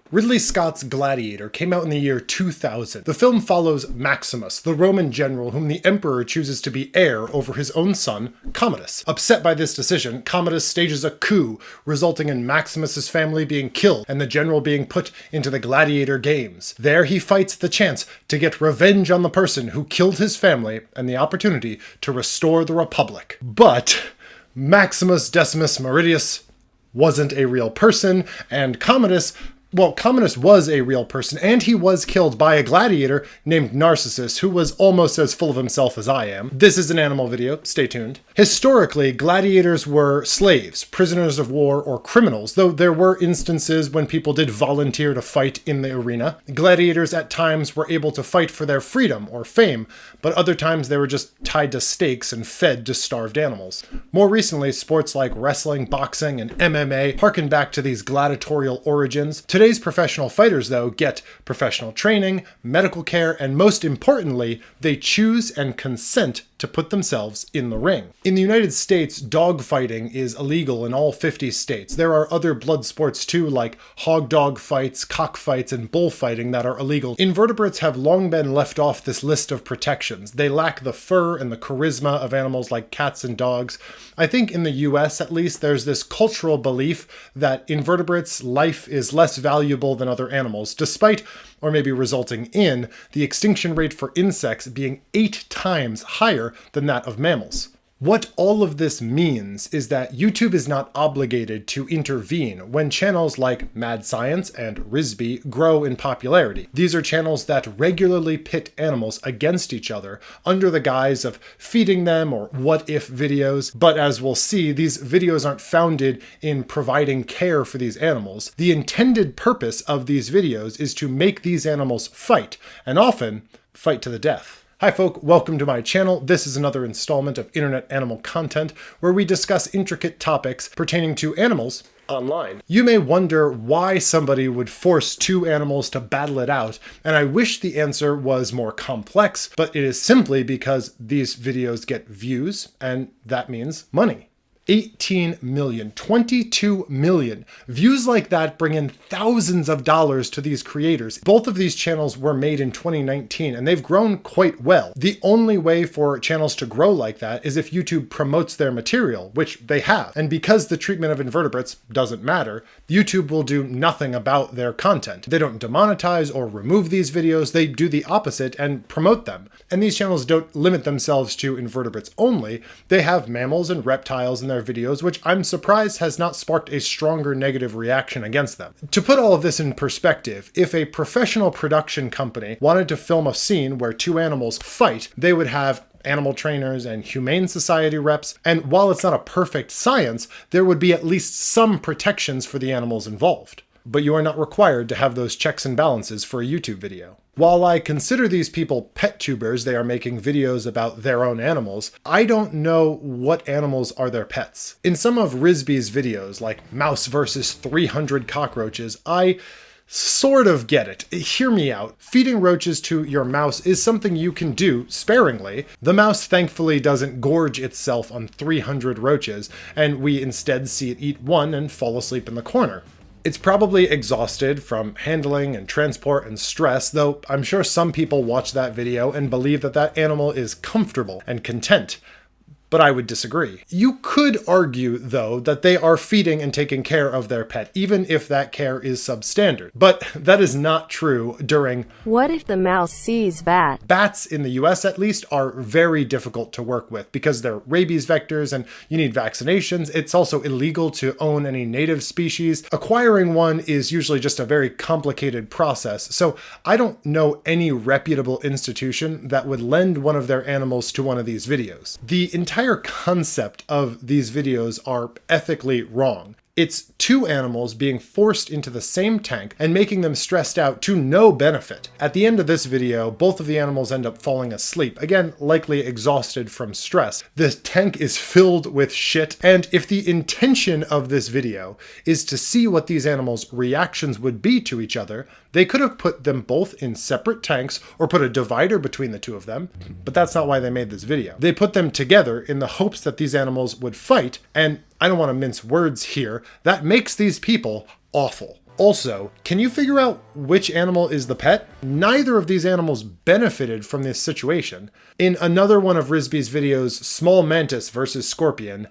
Ridley Scott's Gladiator came out in the year 2000. The film follows Maximus, the Roman general whom the emperor chooses to be heir over his own son, Commodus. Upset by this decision, Commodus stages a coup, resulting in Maximus's family being killed and the general being put into the gladiator games. There he fights the chance to get revenge on the person who killed his family and the opportunity to restore the Republic. But Maximus Decimus Meridius wasn't a real person, and Commodus was a real person, and he was killed by a gladiator named Narcissus, who was almost as full of himself as I am. This is an animal video, stay tuned. Historically, gladiators were slaves, prisoners of war, or criminals, though there were instances when people did volunteer to fight in the arena. Gladiators at times were able to fight for their freedom or fame, but other times they were just tied to stakes and fed to starved animals. More recently, sports like wrestling, boxing, and MMA harken back to these gladiatorial origins. Today's professional fighters, though, get professional training, medical care, and most importantly, they choose and consent to put themselves in the ring. In the United States, dogfighting is illegal in all 50 states. There are other blood sports too, like hog-dog fights, cockfights, and bullfighting that are illegal. Invertebrates have long been left off this list of protections. They lack the fur and the charisma of animals like cats and dogs. I think in the US, at least, there's this cultural belief that invertebrates' life is less valuable than other animals, despite, or maybe resulting in, the extinction rate for insects being 8 times higher than that of mammals. What all of this means is that YouTube is not obligated to intervene when channels like Mad Science and RisBe grow in popularity. These are channels that regularly pit animals against each other under the guise of feeding them or what-if videos, but as we'll see, these videos aren't founded in providing care for these animals. The intended purpose of these videos is to make these animals fight, and often fight to the death. Hi folk, welcome to my channel. This is another installment of internet animal content where we discuss intricate topics pertaining to animals online. You may wonder why somebody would force two animals to battle it out, and I wish the answer was more complex, but it is simply because these videos get views, and that means money. 18 million, 22 million. Views like that bring in thousands of dollars to these creators. Both of these channels were made in 2019 and they've grown quite well. The only way for channels to grow like that is if YouTube promotes their material, which they have. And because the treatment of invertebrates doesn't matter, YouTube will do nothing about their content. They don't demonetize or remove these videos, they do the opposite and promote them. And these channels don't limit themselves to invertebrates only, they have mammals and reptiles in their videos, which I'm surprised has not sparked a stronger negative reaction against them. To put all of this in perspective, if a professional production company wanted to film a scene where two animals fight, they would have animal trainers and humane society reps, and while it's not a perfect science, there would be at least some protections for the animals involved. But you are not required to have those checks and balances for a YouTube video. While I consider these people pet tubers, they are making videos about their own animals, I don't know what animals are their pets. In some of RisBe's videos, like Mouse versus 300 Cockroaches, I sort of get it. Hear me out. Feeding roaches to your mouse is something you can do sparingly. The mouse thankfully doesn't gorge itself on 300 roaches, and we instead see it eat one and fall asleep in the corner. It's probably exhausted from handling and transport and stress, though I'm sure some people watch that video and believe that that animal is comfortable and content. But I would disagree. You could argue, though, that they are feeding and taking care of their pet, even if that care is substandard. But that is not true during "What if the mouse sees bat?" Bats, in the US at least, are very difficult to work with because they're rabies vectors and you need vaccinations. It's also illegal to own any native species. Acquiring one is usually just a very complicated process, so I don't know any reputable institution that would lend one of their animals to one of these videos. The entire concept of these videos are ethically wrong. It's two animals being forced into the same tank and making them stressed out to no benefit. At the end of this video, both of the animals end up falling asleep, again, likely exhausted from stress. The tank is filled with shit, and if the intention of this video is to see what these animals' reactions would be to each other, they could have put them both in separate tanks or put a divider between the two of them, but that's not why they made this video. They put them together in the hopes that these animals would fight, and I don't want to mince words here, that makes these people awful. Also, can you figure out which animal is the pet? Neither of these animals benefited from this situation. In another one of RisBe's videos, Small Mantis versus Scorpion,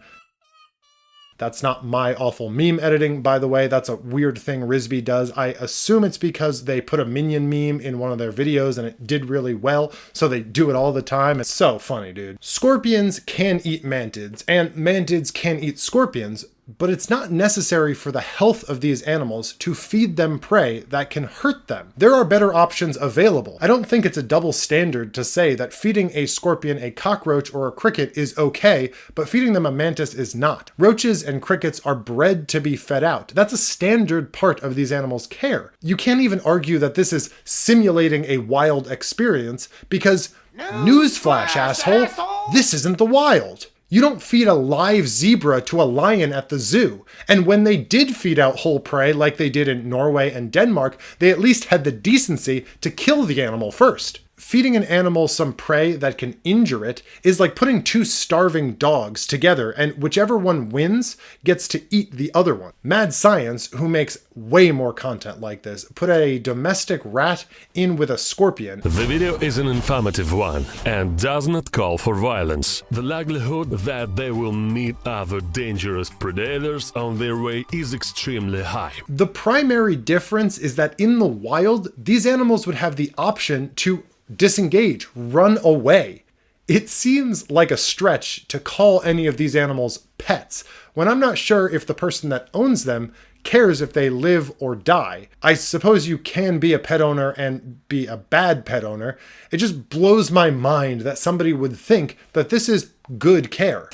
that's not my awful meme editing, by the way. That's a weird thing RisBe does. I assume it's because they put a minion meme in one of their videos and it did really well, so they do it all the time. It's so funny, dude. Scorpions can eat mantids, and mantids can eat scorpions, but it's not necessary for the health of these animals to feed them prey that can hurt them. There are better options available. I don't think it's a double standard to say that feeding a scorpion a cockroach or a cricket is okay, but feeding them a mantis is not. Roaches and crickets are bred to be fed out. That's a standard part of these animals' care. You can't even argue that this is simulating a wild experience because, newsflash, asshole, this isn't the wild. You don't feed a live zebra to a lion at the zoo. And when they did feed out whole prey like they did in Norway and Denmark, they at least had the decency to kill the animal first. Feeding an animal some prey that can injure it is like putting two starving dogs together, and whichever one wins gets to eat the other one. Mad Science, who makes way more content like this, put a domestic rat in with a scorpion. The video is an informative one and does not call for violence. The likelihood that they will meet other dangerous predators on their way is extremely high. The primary difference is that in the wild, these animals would have the option to disengage, run away. It seems like a stretch to call any of these animals pets, when I'm not sure if the person that owns them cares if they live or die. I suppose you can be a pet owner and be a bad pet owner. It just blows my mind that somebody would think that this is good care.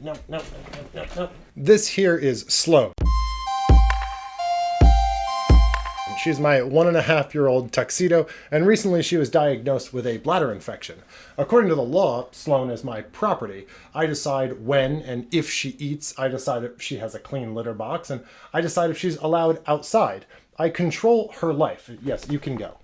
No. This here is Sloan. She's my 1.5-year-old tuxedo, and recently she was diagnosed with a bladder infection. According to the law, Sloan is my property. I decide when and if she eats, I decide if she has a clean litter box, and I decide if she's allowed outside. I control her life. Yes, you can go.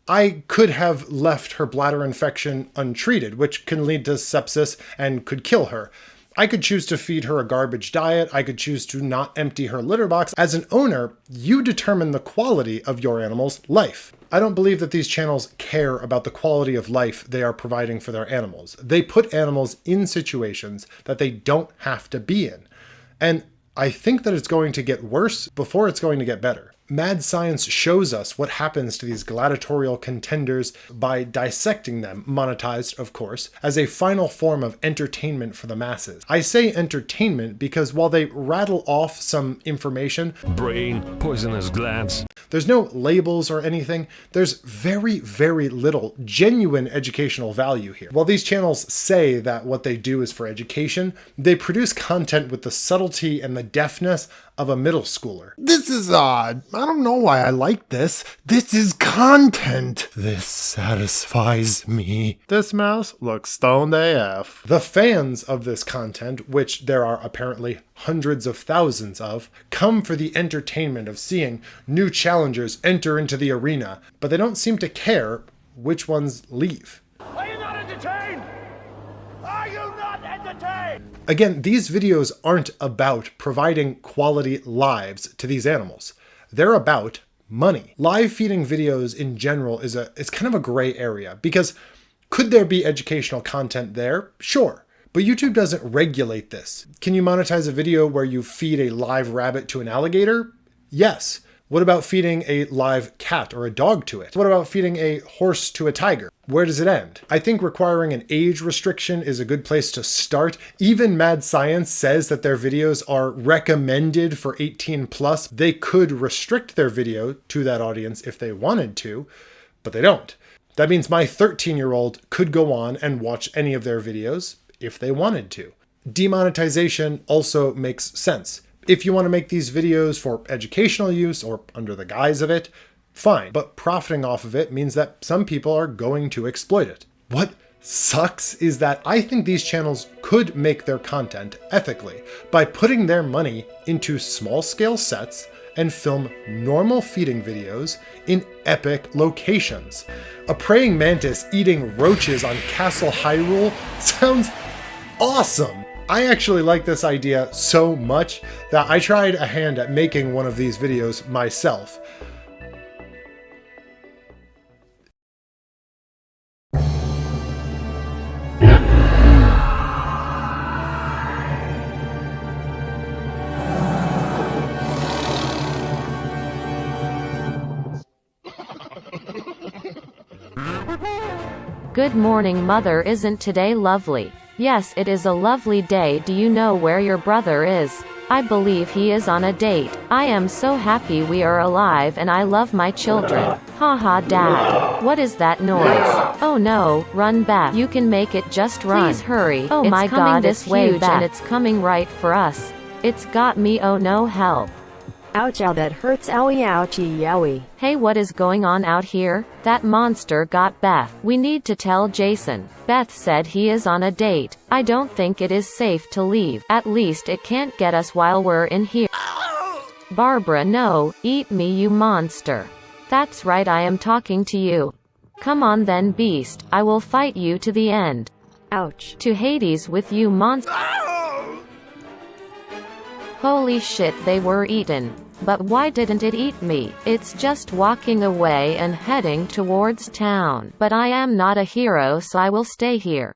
I could have left her bladder infection untreated, which can lead to sepsis and could kill her. I could choose to feed her a garbage diet. I could choose to not empty her litter box. As an owner, you determine the quality of your animal's life. I don't believe that these channels care about the quality of life they are providing for their animals. They put animals in situations that they don't have to be in. And I think that it's going to get worse before it's going to get better. Mad Science shows us what happens to these gladiatorial contenders by dissecting them, monetized, of course, as a final form of entertainment for the masses. I say entertainment because while they rattle off some information, brain, poisonous glands, there's no labels or anything. There's very, very little genuine educational value here. While these channels say that what they do is for education, they produce content with the subtlety and the deftness of a middle schooler. This is odd. I don't know why I like this. This is content. This satisfies me. This mouse looks stoned AF. The fans of this content, which there are apparently hundreds of thousands of, come for the entertainment of seeing new challengers enter into the arena, but they don't seem to care which ones leave. Are you not entertained? Are you not entertained? Again, these videos aren't about providing quality lives to these animals. They're about money. Live feeding videos in general it's kind of a gray area, because could there be educational content there? Sure. But YouTube doesn't regulate this. Can you monetize a video where you feed a live rabbit to an alligator? Yes. What about feeding a live cat or a dog to it? What about feeding a horse to a tiger? Where does it end? I think requiring an age restriction is a good place to start. Even Mad Science says that their videos are recommended for 18 plus. They could restrict their video to that audience if they wanted to, but they don't. That means my 13-year-old could go on and watch any of their videos if they wanted to. Demonetization also makes sense. If you want to make these videos for educational use or under the guise of it, fine. But profiting off of it means that some people are going to exploit it. What sucks is that I think these channels could make their content ethically by putting their money into small-scale sets and film normal feeding videos in epic locations. A praying mantis eating roaches on Castle Hyrule sounds awesome. I actually like this idea so much that I tried a hand at making one of these videos myself. Good morning, mother. Isn't today lovely? Yes, it is a lovely day. Do you know where your brother is? I believe he is on a date. I am so happy we are alive and I love my children. Haha, Dad. What is that noise? Oh no, run back. You can make it, just run. Please hurry. Oh my God, it's huge and it's coming right for us. It's got me, oh no, help. Ouch, ow, that hurts, owie, ouchie, yowie. Hey, what is going on out here? That monster got Beth. We need to tell Jason. Beth said he is on a date. I don't think it is safe to leave. At least it can't get us while we're in here. Barbara, no, eat me, you monster. That's right, I am talking to you. Come on then, beast. I will fight you to the end. Ouch. To Hades with you, monster. Holy shit, they were eaten. But why didn't it eat me? It's just walking away and heading towards town. But I am not a hero, so I will stay here.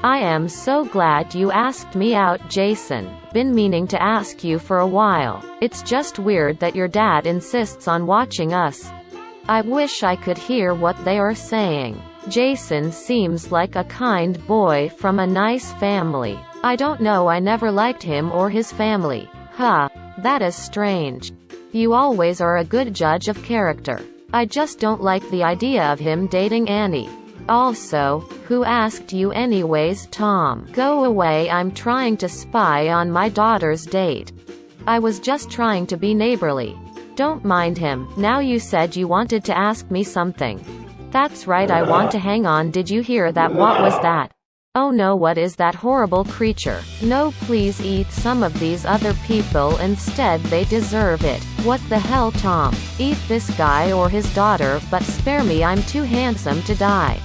I am so glad you asked me out, Jason. Been meaning to ask you for a while. It's just weird that your dad insists on watching us. I wish I could hear what they are saying. Jason seems like a kind boy from a nice family. I don't know, I never liked him or his family. Huh, that is strange. You always are a good judge of character. I just don't like the idea of him dating Annie. Also, who asked you anyways, Tom? Go away, I'm trying to spy on my daughter's date. I was just trying to be neighborly. Don't mind him. Now you said you wanted to ask me something. That's right, I want to hang on. Did you hear that? What was that? Oh no, what is that horrible creature? No, please eat some of these other people instead, they deserve it. What the hell, Tom? Eat this guy or his daughter, but spare me, I'm too handsome to die.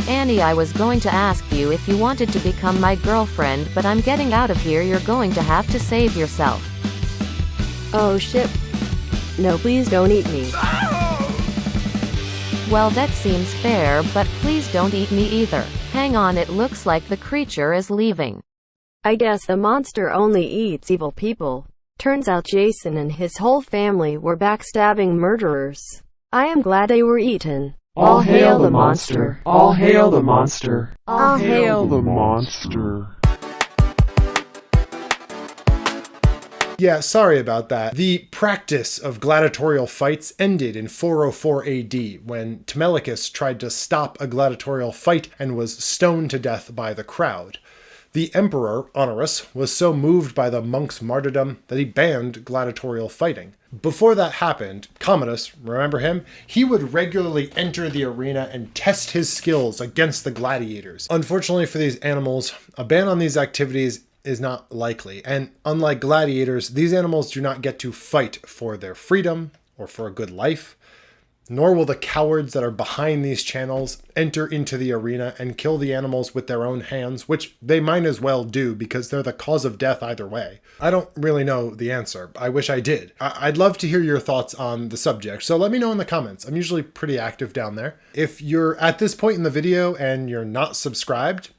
Annie, I was going to ask you if you wanted to become my girlfriend, but I'm getting out of here. You're going to have to save yourself. Oh shit. No, please don't eat me. Well, that seems fair, but please don't eat me either. Hang on, it looks like the creature is leaving. I guess the monster only eats evil people. Turns out Jason and his whole family were backstabbing murderers. I am glad they were eaten. All hail the monster! All hail the monster! All hail the monster! Yeah, sorry about that. The practice of gladiatorial fights ended in 404 AD when Timellicus tried to stop a gladiatorial fight and was stoned to death by the crowd. The emperor, Honorius, was so moved by the monks' martyrdom that he banned gladiatorial fighting. Before that happened, Commodus, remember him? He would regularly enter the arena and test his skills against the gladiators. Unfortunately for these animals, a ban on these activities is not likely, and unlike gladiators, these animals do not get to fight for their freedom or for a good life, nor will the cowards that are behind these channels enter into the arena and kill the animals with their own hands, which they might as well do because they're the cause of death either way. I don't really know the answer. I wish I did. I'd love to hear your thoughts on the subject, so let me know in the comments. I'm usually pretty active down there. If you're at this point in the video and you're not subscribed,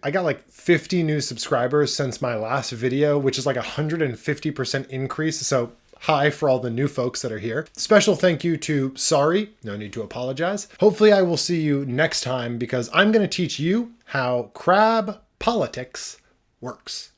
I got like 50 new subscribers since my last video, which is like 150% increase. So hi for all the new folks that are here. Special thank you to Sorry, no need to apologize. Hopefully I will see you next time because I'm going to teach you how crab politics works.